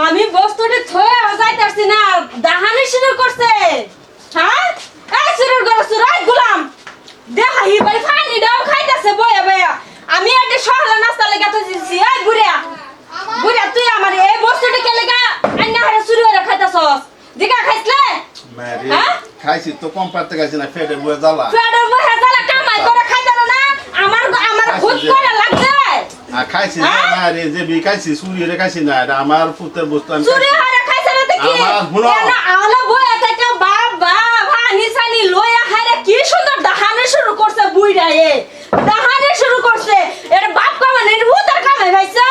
আমি বস্তুটি থয়ে যাইতাছি না দাহানি শুরু করছে হ্যাঁ এই শুরু করে সুরাই গোলাম দেখা হি ভাই পানি দাও খাইতাছে বয়া বয়া আমি একটা সহলা নাস্তা লাগা তো দিছি এই বুড়া বুড়া তুই আমার এই বস্তুটি কে লাগা আন্না হারে শুরু করে খাইতাছস দিকা খাইছলে মারি খাইছি তো কম পারতে খাইছি না ফেডে বয়ে জ্বালা কামাই করে খাইতারো না আমার খুদ করে লাগছে খাইছি না মারি যে বি খাইছি সুরি রে খাইছি না এটা আমার পুত্রের বস্তু আমি সুরি হারে খাইছে না কি আমার হুনো না আলো বয়া থেকে বাবা ভানি সানি লয়া হারে কি সুন্দর দাহানে শুরু করছে বুইড়া এ দাহানে শুরু করছে এর বাপ কামানে হুতার কামাই ভাইছে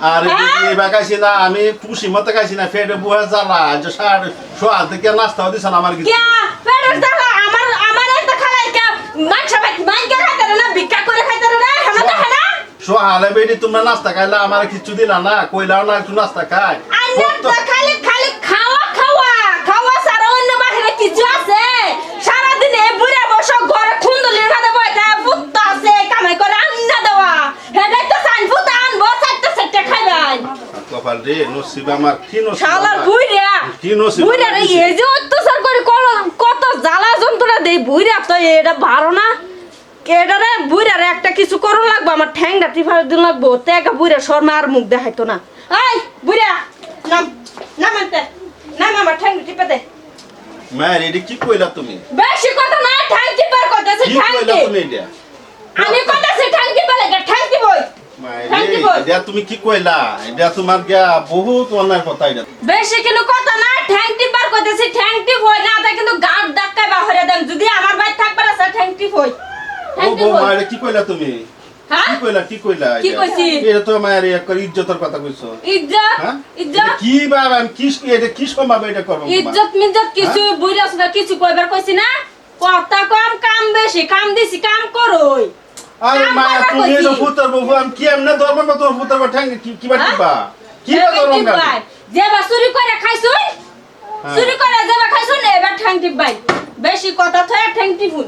আরে এই বাগাইছি না আমি খুশি মতে খাইছি না ফেডে বয়ে জ্বালা যে সার সোয়াল থেকে নাস্তাও দিছ না আমার কিছু কে ফেডে জ্বালা আমার একটা খালাই কে মাংস ভাই মাইকে খাইতারো না ভিক্ষা করে খাইতারো না হেনা তো হেনা সোহালে বেডি তোমরা নাস্তা খাইলা আমার কিছু দিলা না কইলাও না একটু নাস্তা খাই আন্না খালি খালি খাওয়া খাওয়া খাওয়া সারা অন্য বাহিরে কিছু আছে সারা দিন এই বুড়া বসে ঘরে খুন্দলির ভাতে বইতা ফুটতা আছে কামাই করে আন্না দেওয়া হেডাই তো সান ফুটা আনবো চারটা চারটা খাইবাই কপাল রে নসিব আমার কি নসিব শালার বুইড়া কি নসিব বুইড়া রে এই যে অত্যাচার করে কত জ্বালা যন্ত্রণা দেই বুইড়া তো এটা ভালো না কেডারে বুইড়ারে একটা কিছু করন লাগবো আমার ঠ্যাংটা টিফার দিন লাগবো তেকা বুইড়া শর্মা আর মুখ দেখাইতো না এই বুইড়া নাম নাম আনতে নাম আমার ঠ্যাংটা টিপে দে মায়ের এটা কি কইলা তুমি বেশি কথা না ঠ্যাং টিপার করতেছে কি ঠ্যাং কইলা তুমি এটা আমি করতেছি ঠ্যাং টিপা লাগে ঠ্যাং টিপই মায়ের এটা তুমি কি কইলা এটা তোমার গিয়া বহুত অন্যায় কথা এটা বেশি কিন্তু কথা না ঠ্যাং টিপার করতেছি ঠ্যাং টিপ হই না তা কিন্তু গাড় ধাক্কায় বাহরে দেন যদি আমার ভাই থাকবার আছে ঠ্যাং টিপ হই ও বউ মায়ের কি কইলা তুমি হ্যাঁ কি কইলা কি কইছি এটা তো মায়ের এক করে ইজ্জতের কথা কইছো ইজ্জত হ্যাঁ ইজ্জত কি বাবা আমি কি এটা কি সম্ভব এটা করব ইজ্জত মিজ্জত কিছু বুইরা সুদা কিছু কইবার কইছি না কথা কম কাম বেশি কাম দিছি কাম করই আরে মা তুমি তো পুত্র বউ আমি কি এমনে ধর্ম মত পুত্র ঠ্যাং কি বাটিবা কি ধর্ম গাল যেবা চুরি করে খাইছুই চুরি করে যেবা খাইছুই না এবার ঠ্যাং টিপবাই বেশি কথা থয়া ঠ্যাং টিপুন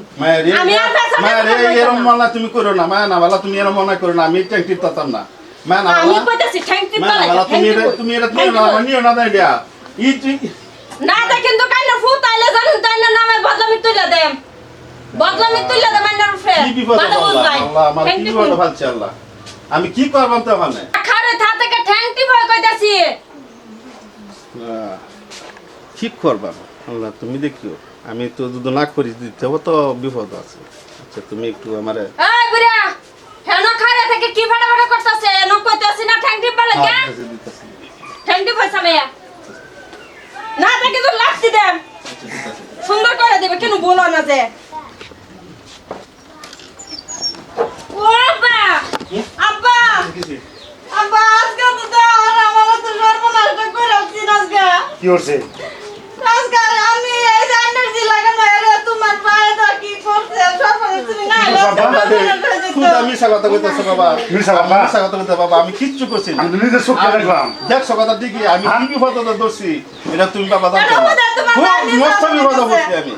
আমি আর মায়ের এরম মনা তুমি করো না মা না বালা তুমি এরম মনা করো না আমি ঠ্যাং টিপতাম না মা না আমি কইতাছি ঠ্যাং টিপবা লাগে তুমি এটা নিও না দেয়া ই তুই না দে কিন্তু কাইনা ফুটাইলে জানুন তাই না নামে বদলামি তুইলা দেম বদলামি তুইলা দে মাইনার ফ্রে কি বিপদ আল্লাহ আমার কি বিপদ ভালছে আল্লাহ আমি কি করবাম তো মানে খারে থাতে কে ঠ্যাং টিপা কইতাছি ঠিক করবাম আল্লাহ তুমি দেখিও আমি তো যদি না করি দিতে হবে তো বিপদ আছে আচ্ছা তুমি একটু আমারে এই বুড়া হেন খারে থেকে কি ফাড়া ফাড়া করতাছে এন কইতাছি না ঠ্যাং টিপা লাগে ঠ্যাং টিপা সামেয়া না দেখে তো লাঠি দেন সুন্দর করে দেবে কেন বলো না যে ও আব্বা আব্বা আব্বা আজকে তো দাও আমার তো সর্বনাশ করে রাখছি আজকে কি হচ্ছে আজকে আমি এই এনার্জি লাগানো এর তোমার পায়ে তো কি করছে সর্বনাশ তুমি না মিশা কথা কইতেছ বাবা মিশা কথা কইতে বাবা আমি কিচ্ছু করছি না আমি নিজে চোখে দেখলাম দেখছো কথা ঠিকই আমি কি বিপদে দোষী এটা তুমি বাবা জানো না খুব মস্ত বিপদে পড়ছি আমি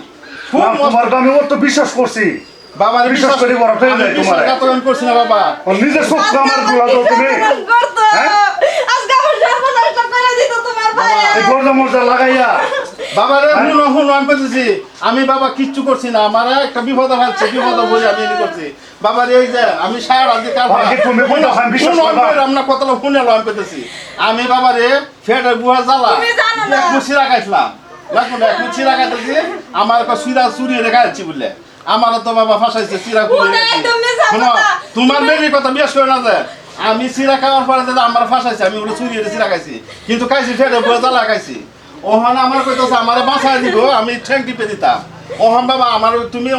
খুব তোমার তো আমি ওর তো বিশ্বাস করছি বাবা বিশ্বাস করি বড় ফেলে দেয় তোমার কাতন করছি না বাবা ও নিজে চোখে আমার গুলা দাও তুমি আজকে আমার সর্বনাশ করে দিত তোমার ভাই এই গর্দা মর্দা লাগাইয়া বাবা রে হুন আমি বলতেছি আমি বাবা কিচ্ছু করছি না আমার একটা বিপদ হচ্ছে বিপদ বলে আমি এনে করছি বাবা রে এই যে আমি সারা দিন কাল তুমি কইতা আমি বিশ্বাস করব আমরা কতটা শুনে লয় পেতেছি আমি বাবা রে ফেটে বুয়া জ্বালা এক মুছি রাখাইছিলাম লাগো না এক মুছি রাখাইতেছি আমার একটা সুরা চুরি রেখাইছি বলে আমার তো বাবা ফাঁসাইছে চিরা করে শোনো তোমার মেয়ের কথা বিশেষ করে না যে আমি চিরা খাওয়ার পরে যে আমার ফাঁসাইছে আমি ওটা চুরি চিরা খাইছি কিন্তু খাইছি ফেটে বুয়া জ্বালা খাইছি ওখানে আমার কইতেছে আমারে বাঁচাই দিব আমি ঠ্যাং টিপে দিতাম ওখান বাবা আমার তুমি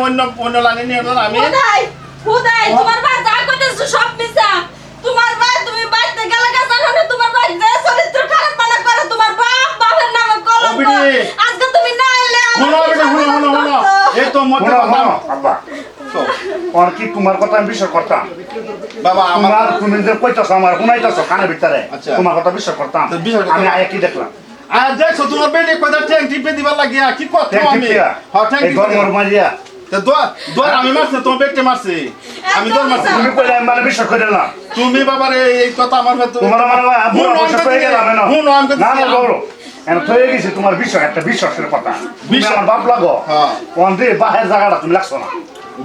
অন্য লাইনে নিয়ে না আমি খুদাই তোমার ভাই যা কইতেছ সব মিছা তোমার ভাই তুমি বাইতে গেলে জানো না তোমার ভাই যে চরিত্র খারাপ বানা করে তোমার বাপের নামে কলঙ্ক আজকে তুমি না এলে শুনো এই তো মতে কথা আব্বা আর কি তোমার কথা আমি বিশ্বাস করতাম বাবা আমার তুমি যে কইতাছ আমার শুনাইতাছ কানে ভিতরে তোমার কথা বিশ্বাস করতাম আমি আয়া কি দেখলাম আর দেখছো তোমার বেটে কয়টা ঠ্যাং টিপে দিবার লাগিয়া কি কথা আমি হ্যাঁ ঠ্যাং এই গরমর মারিয়া তা দোয়া আমি মারছি তোমার পেটে মারছি আমি দোয়া মারছি তুমি কইলে আমি মানে বিশ্বাস করে না তুমি বাবারে এই কথা আমার ভেতর তোমার আমার বুড়া বয়স হয়ে গেল আমি না হুন আমি না না বড় এন হয়ে গেছে তোমার বিষয় একটা বিশ্বাসের কথা তুমি আমার বাপ লাগো হ্যাঁ কোন দিয়ে বাহির জায়গাটা তুমি লাগছো না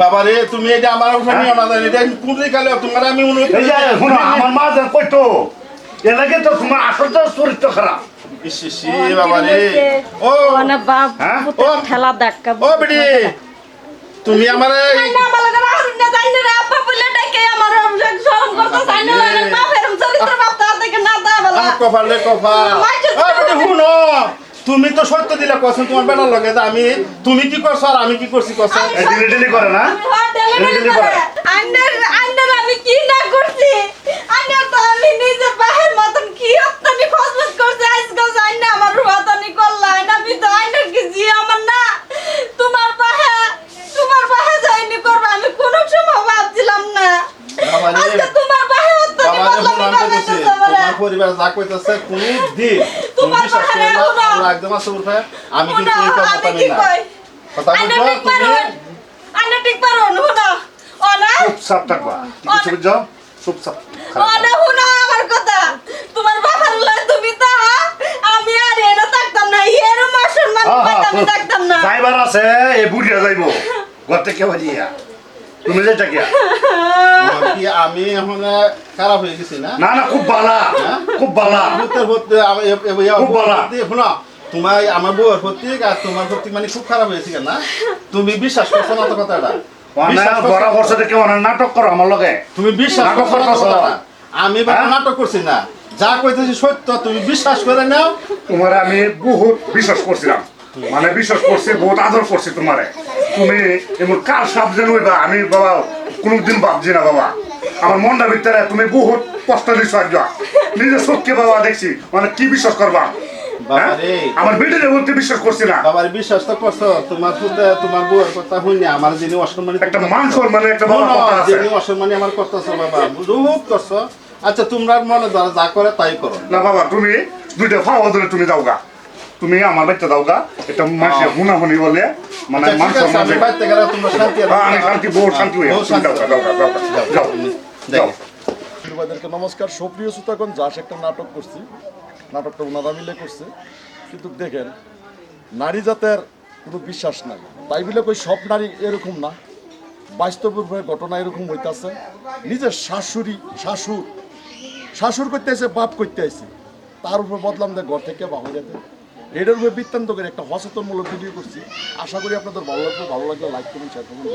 বাবারে তুমি এটা আমার উপরে নিও না জানি এটা কোন কালে তোমার আমি এই যে শুনো আমার মা যেন কইতো এর লাগে তো তোমার আসল তো চরিত্র খারাপ ইসি বাবারে ও না বাপ হ্যাঁ? পুতে খেলা দেখা ও বেটি তুমি আমারে না মালা না হারুন না জানি রে আপা বলে ডাকে আমার শরম করতে চাই না লাগে না ফেরম চরিত্র বাপ তার থেকে না দা বলা কফালে কফা ও বেটি শুনো তুমি তো সত্য দিলে কসম তোমার বেটার লগে আমি তুমি কি করছো আর আমি কি করছি কসম ডিলি ডিলি করে না আমি কি না করছি আন্নার তো আমি নিজে বাহের মতন কি অত্যানি ফসফস করছে আজকাল জানি না আমার রুয়াতানি করলাম আমি তো আন্নার কি জি আমার না তোমার বাহে যাইনি করবে আমি কোনো সময় ভাবছিলাম না আজকে তোমার বাহে অত্যানি করলাম তোমার পরিবার যা কইতাছে কোন দিন তুমি বিশ্বাস করো না আমরা একদম আছে উঠে আমি কিন্তু এই কথা মানি না কথা বলছো তুমি আন্না ঠিক পারো না ওনা চুপচাপ থাকবা কিছু বুঝছো চুপচাপ ওনা হুনা আমার কথা তোমার বাবার লয় তুমি তো আমি আর এনে থাকতাম না এর মাসুর মান আমি থাকতাম না ড্রাইভার আছে এই বুড়িয়া যাইবো ঘরতে কে বাজিয়া তুমি যেটা কি কি আমি এখন খারাপ হয়ে গেছি না না না খুব বালা খুব বালা হতে খুব বালা শোনো তোমার আমার বউয়ের প্রতীক আর তোমার প্রতীক মানে খুব খারাপ হয়েছে না তুমি বিশ্বাস করছো না তো কথাটা বড় বর্ষ থেকে অনেক নাটক করো আমার লগে তুমি বিশ্বাস নাটক করছো করতেছো না আমি নাটক করছি না যা কইতেছি সত্য তুমি বিশ্বাস করে নাও তোমারে আমি বহুত বিশ্বাস করছিলাম মানে বিশ্বাস করছি বহুত আদর করছি তোমারে তুমি এমন কার সাপ যেন হইবা আমি বাবা কোনোদিন ভাবছি না বাবা আমার মনটা ভিতরে তুমি বহুত কষ্ট দিচ্ছ একজন নিজের চোখকে বাবা দেখছি মানে কি বিশ্বাস করবা আমার বেটিরে বলতে বিশ্বাস করছি না বাবার বিশ্বাস তো করছো তোমার পুতে তোমার বউয়ের কথা শুনি আমার যিনি অসম্মানিত একটা মান সম্মানে একটা বাবা কথা আছে যিনি অসম্মানী আমার করতেছো বাবা বহুত করছো আচ্ছা তোমরা মনে ধরো যা করে তাই করো না বাবা তুমি দুইটা খাওয়া ধরে তুমি যাওগা তুমি আমার বাচ্চা দাওগা এটা মাসে হুনাহুনি বলে মানে মান সম্মান বাইতে গেলে তোমরা শান্তি আমি শান্তি বহুত শান্তি হয়ে যাও যাও তোমাদেরকে নমস্কার সুপ্রিয় শ্রোতাগণ যাস একটা নাটক করছি নাটকটা ওনারা মিলে করছে কিন্তু দেখেন নারী জাতের কোনো বিশ্বাস নাই তাই বলে কই সব নারী এরকম না বাস্তবের ঘটনা এরকম হইতাছে নিজের শাশুর করতে আসে বাপ করতে আসে তার উপর বদলাম দেয় ঘর থেকে বাহুরে দেয় এটার উপরে বৃত্তান্ত করে একটা সচেতনমূলক ভিডিও করছি আশা করি আপনাদের ভালো লাগলে লাইক করুন শেয়ার করুন